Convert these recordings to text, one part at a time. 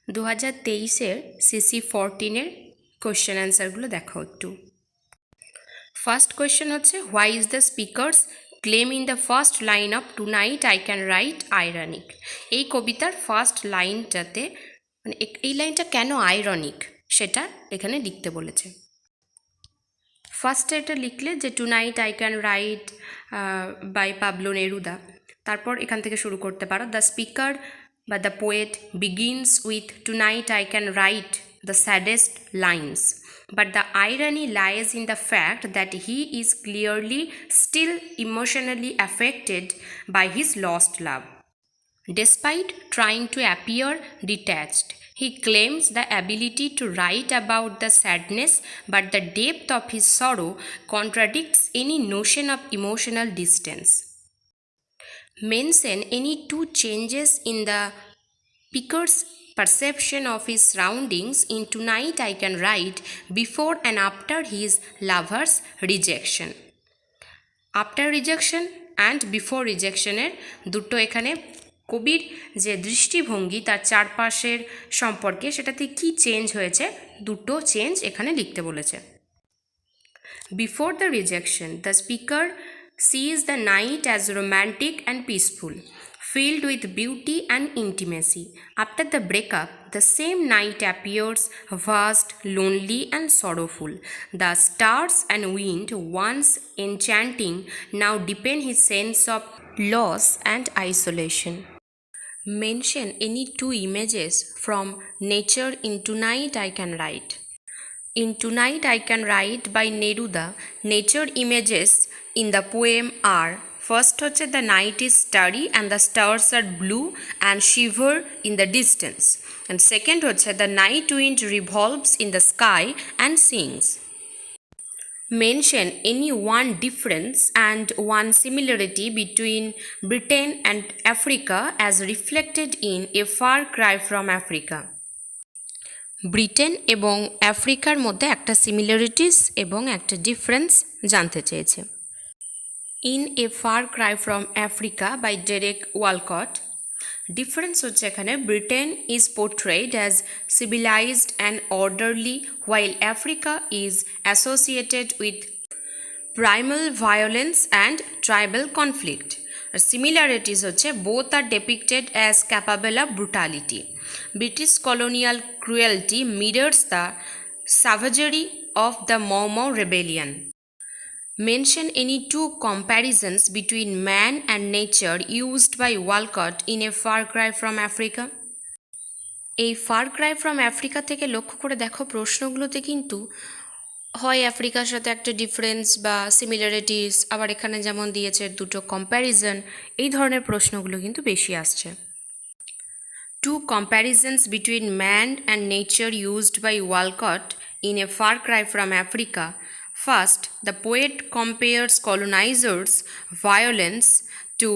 2023-এর CC 14-এর question অ্যান্সারগুলো দেখো একটু। ফার্স্ট কোয়েশ্চেন হচ্ছে, why is the speaker's claim in the first line of tonight I can write ironic. এই কবিতার first লাইনটাতে মানে এই লাইনটা কেন আইরনিক সেটা এখানে লিখতে বলেছে। ফার্স্টে এটা লিখলে যে tonight I can write by Pablo Neruda, তারপর এখান থেকে শুরু করতে পারো। দ্য স্পিকার বা the poet begins with tonight I can write the saddest lines, but the irony lies in the fact that he is clearly still emotionally affected by his lost love. Despite trying to appear detached, he claims the ability to write about the sadness, but the depth of his sorrow contradicts any notion of emotional distance. Mention any two changes in the speaker's perception of his surroundings in Tonight I Can Write before and after his lover's rejection. After rejection and before rejection এর দুটো এখানে কবির যে দৃষ্টিভঙ্গি তার চারপাশের সম্পর্কে সেটাতে কি চেঞ্জ হয়েছে দুটো চেঞ্জ এখানে লিখতে বলেছে। Before the rejection, the speaker sees the night as romantic and peaceful, filled with beauty and intimacy. After the breakup, the same night appears vast, lonely, and sorrowful. The stars and wind, once enchanting, now deepen his sense of loss and isolation. Mention any two images from nature in Tonight I Can Write. In Tonight I Can Write by Neruda, nature images in the poem are, first হচ্ছে the night is starry and the stars are blue and shiver in the distance, and second হচ্ছে the night wind revolves in the sky and sings. Mention any one difference and one similarity between Britain and Africa as reflected in A Far Cry from Africa. Britain এবং আফ্রিকার মধ্যে একটা similarities এবং একটা difference জানতে চেয়েছে। In a far cry from Africa by Derek Walcott, difference হচ্ছে এখানে Britain is portrayed as civilised and orderly while Africa is associated with primal violence and tribal conflict. আর সিমিলারিটিস হচ্ছে both are depicted as capable of brutality. British colonial cruelty mirrors the savagery of the Mau Mau rebellion. Mention any two comparisons between man and nature used by Walcott in A Far Cry from Africa. এই fur cry from Africa থেকে লক্ষ্য করে দেখো প্রশ্নগুলোতে কিন্তু হয় আফ্রিকার সাথে একটা ডিফারেন্স বা সিমিলারিটিস, আবার এখানে যেমন দিয়েছে দুটো কম্প্যারিজন, এই ধরনের প্রশ্নগুলো কিন্তু বেশি আসছে। Two comparisons between man and nature used by Walcott in A Far Cry from Africa. First, the poet compares colonizers' violence to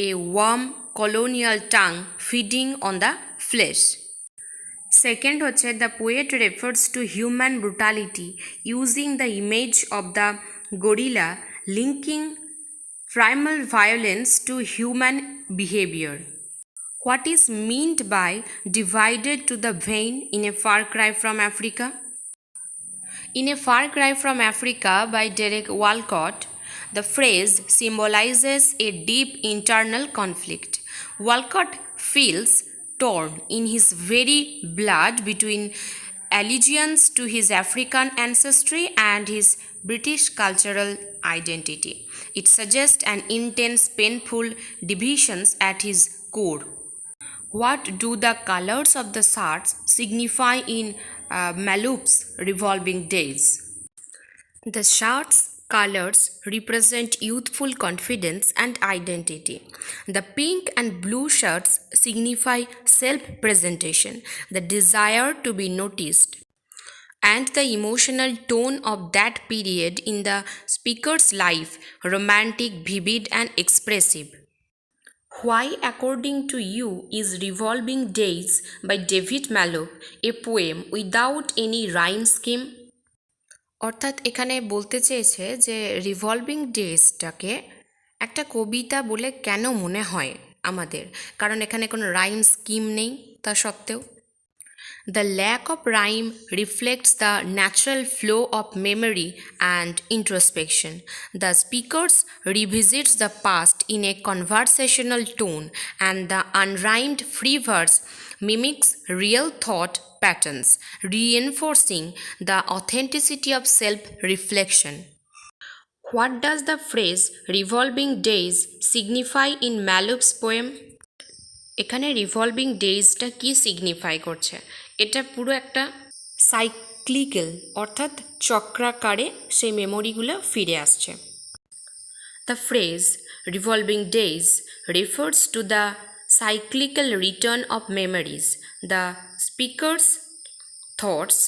a warm colonial tongue feeding on the flesh. Second, the poet refers to human brutality using the image of the gorilla, linking primal violence to human behavior. What is meant by divided to the vein in A Far Cry from Africa? In A Far Cry from Africa by Derek Walcott, the phrase symbolizes a deep internal conflict. Walcott feels torn in his very blood between allegiance to his African ancestry and his British cultural identity. It suggests an intense, painful divisions at his core. What do the colors of the shards signify in Malouf's revolving days? The shards' colors represent youthful confidence and identity. The pink and blue shirts signify self-presentation, the desire to be noticed, and the emotional tone of that period in the speaker's life, romantic, vivid, and expressive. Why, according to you, is Revolving Days by David Malouf a poem without any rhyme scheme? অর্থাৎ এখানে বলতে চেয়েছে যে revolving ডেজটাকে একটা কবিতা বলে কেন মনে হয় আমাদের, কারণ এখানে কোনো রাইম স্কিম নেই তা সত্ত্বেও। The lack of rhyme reflects the natural flow of memory and introspection. The speakers revisits the past in a conversational tone, and the unrhymed free verse mimics real thought patterns, reinforcing the authenticity of self-reflection. What does the phrase revolving days signify in Maloof's poem? এখানে revolving ডেজটা কি signify করছে? এটা পুরো একটা cyclical, অর্থাৎ চক্রাকারে সেই মেমোরিগুলো ফিরে আসছে। The phrase revolving days refers to the cyclical return of memories. The speaker's thoughts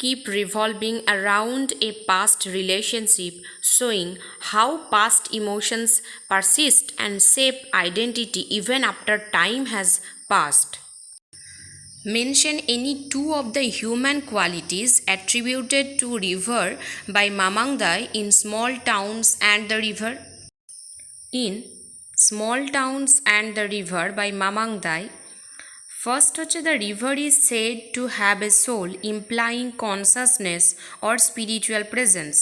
keep revolving around a past relationship, showing how past emotions persist and shape identity even after time has passed. Mention any two of the human qualities attributed to river by Mamangdai in Small Towns and the River. In Small Towns and the River by Mamangdai, first হচ্ছে the river is said to have a soul implying consciousness or spiritual presence.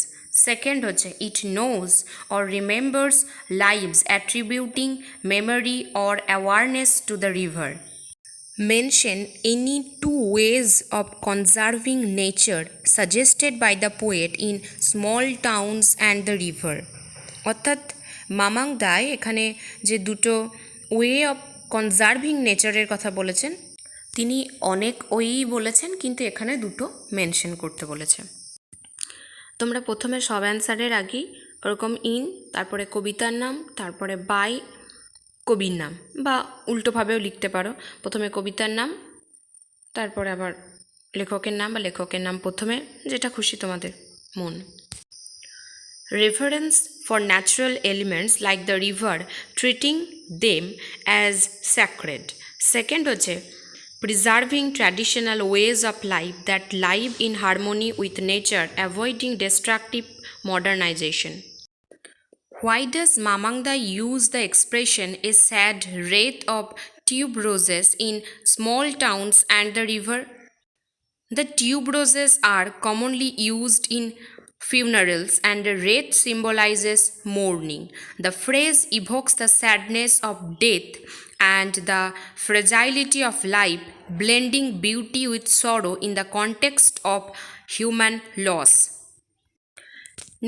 Second হচ্ছে it knows or remembers lives attributing memory or awareness to the river. Mention any two ways of conserving nature suggested by the poet in Small Towns and the River. অর্থাৎ মামাংদাই এখানে যে দুটো way of conserving নেচারের কথা বলেছেন, তিনি অনেক Wei বলেছেন, কিন্তু এখানে দুটো মেনশন করতে বলেছে। তোমরা প্রথমে সব অ্যান্সারের আগেই ওরকম ইন, তারপরে কবিতার নাম, তারপরে বাই কবির নাম, বা উল্টোভাবেও লিখতে পারো। প্রথমে কবিতার নাম, তারপরে আবার লেখকের নাম, বা লেখকের নাম প্রথমে, যেটা খুশি তোমাদের মন। Reference for natural elements like the river, treating them as sacred. Second হচ্ছে preserving traditional ways of life that live in harmony with nature, avoiding destructive modernization. Why does Mamangda use the expression a sad wraith of tuberoses in Small Towns and the River? The tuberoses are commonly used in funerals, and the wreath symbolizes mourning. The phrase evokes the sadness of death and the fragility of life, blending beauty with sorrow in the context of human loss.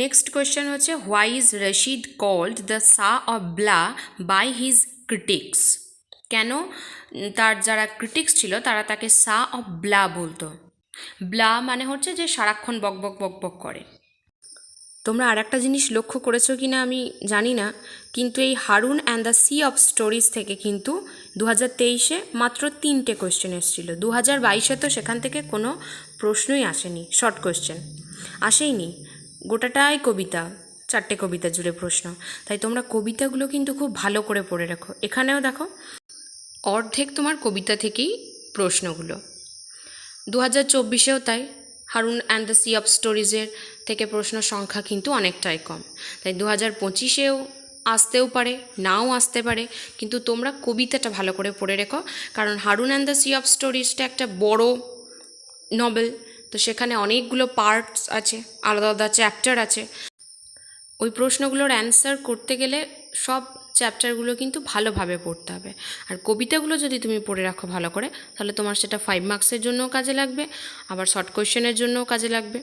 Next question হচ্ছে why is Rashid called the Shah of Blah by his critics? কেন তার যারা critics ছিল তারা তাকে Shah of ব্লা বলতো? ব্লা মানে হচ্ছে যে সারাক্ষণ বক বক বক বক করে। তোমরা আর একটা জিনিস লক্ষ্য করেছো কি না আমি জানি না, কিন্তু এই Harun and the sea of stories থেকে কিন্তু 2023-এ মাত্র 3টে কোয়েশ্চেন এসেছিল। 2022-এ তো সেখান থেকে কোনো প্রশ্নই আসেনি, শর্ট কোয়েশ্চেন আসেইনি, গোটাটাই কবিতা, 4টে কবিতা জুড়ে প্রশ্ন। তাই তোমরা কবিতাগুলো কিন্তু খুব ভালো করে পড়ে রাখো। এখানেও দেখো অর্ধেক তোমার কবিতা থেকেই প্রশ্নগুলো। 2024-এও তাই, Haroun and the sea of স্টোরিজের থেকে প্রশ্ন সংখ্যা কিন্তু অনেকটাই কম। তাই 2025-এও আসতেও পারে, নাও আসতে পারে, কিন্তু তোমরা কবিতাটা ভালো করে পড়ে রেখো, কারণ Haroun and the sea of স্টোরিজটা একটা বড় নভেল, তো সেখানে অনেকগুলো পার্টস আছে, আলাদা আলাদা চ্যাপ্টার আছে। ওই প্রশ্নগুলোর অ্যান্সার করতে গেলে সব চ্যাপ্টারগুলো কিন্তু ভালোভাবে পড়তে হবে। আর কবিতাগুলো যদি তুমি পড়ে রাখো ভালো করে, তাহলে তোমার সেটা 5 মার্কসের জন্যও কাজে লাগবে, আবার শর্ট কোয়েশ্চেনের জন্যও কাজে লাগবে।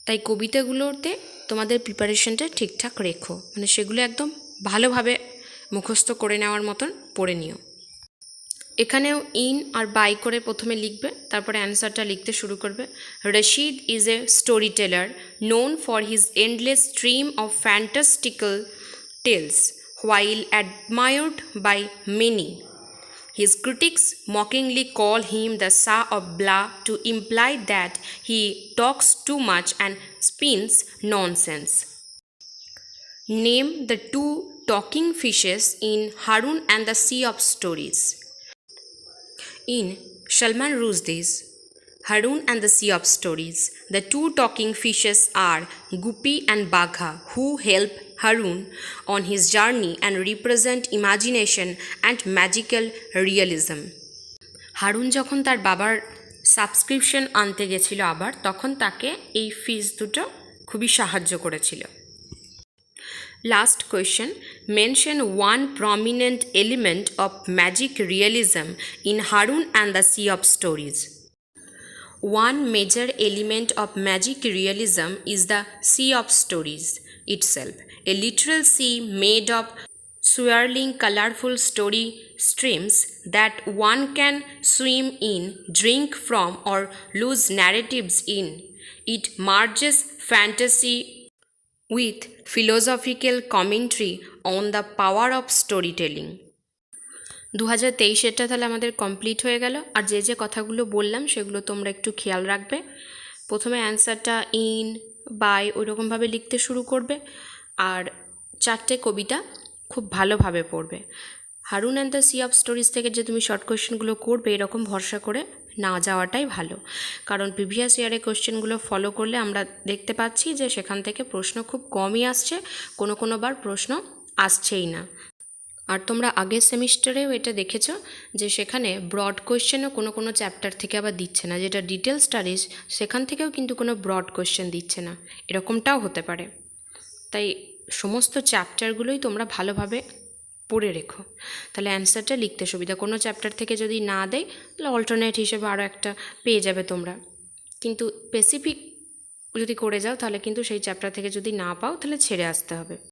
তাই কবিতাগুলোতে তোমাদের প্রিপারেশনটা ঠিকঠাক রেখো, মানে সেগুলো একদম ভালোভাবে মুখস্থ করে নেওয়ার মতন পড়ে নিও। এখানেও ইন আর বাই করে প্রথমে লিখবে, তারপরে অ্যান্সারটা লিখতে শুরু করবে। Rashid is a storyteller known for his endless stream of fantastical tales, while admired by many. His critics mockingly call him the Shah of Blah to imply that he talks too much and spins nonsense. Name the two talking fishes in Harun and the Sea of Stories. In Salman Rushdie's Harun and the Sea of Stories, the two talking fishes are Guppy and Bagha, who help Harun on his journey and represent imagination and magical realism. Harun যখন তার বাবার subscription আনতে গেছিল আবার, তখন তাকে এই ফিস দুটো খুবই সাহায্য করেছিল। Last question, mention one prominent element of magic realism in Harun and the sea of stories. One major element of magic realism is the sea of stories itself, a literal sea made of swirling, colorful story streams that one can swim in, drink from, or lose narratives in. It merges fantasy with philosophical commentary on the power of storytelling. 2023-এরটা তাহলে আমাদের complete হয়ে গেল। আর যে যে কথাগুলো বললাম সেগুলো তোমরা একটু খেয়াল রাখবে। প্রথমে অ্যান্সারটা ইন, বাই ওইরকমভাবে লিখতে শুরু করবে, আর 4টে কবিতা খুব ভালোভাবে পড়বে। Harun and the sea of stories থেকে যে তুমি শর্ট কোয়েশ্চেনগুলো করবে এরকম ভরসা করে না যাওয়াটাই ভালো, কারণ প্রিভিয়াস ইয়ারে কোয়েশ্চেনগুলো ফলো করলে আমরা দেখতে পাচ্ছি যে সেখান থেকে প্রশ্ন খুব কমই আসছে, কোনো বার প্রশ্ন আসছেই না। আর তোমরা আগের সেমিস্টারেও এটা দেখেছো যে সেখানে ব্রড কোয়েশ্চেনও কোনো চ্যাপ্টার থেকে আবার দিচ্ছে না, যেটা ডিটেল স্টাডিজ সেখান থেকেও কিন্তু কোনো ব্রড কোয়েশ্চেন দিচ্ছে না, এরকমটাও হতে পারে। তাই সমস্ত চ্যাপ্টারগুলোই তোমরা ভালোভাবে পড়ে রেখো, তাহলে অ্যান্সারটা লিখতে সুবিধা। কোনো চ্যাপ্টার থেকে যদি না দেয় তাহলে অল্টারনেট হিসেবে আরও একটা পেয়ে যাবে তোমরা, কিন্তু স্পেসিফিক যদি করে যাও তাহলে কিন্তু সেই চ্যাপ্টার থেকে যদি না পাও তাহলে ছেড়ে আসতে হবে।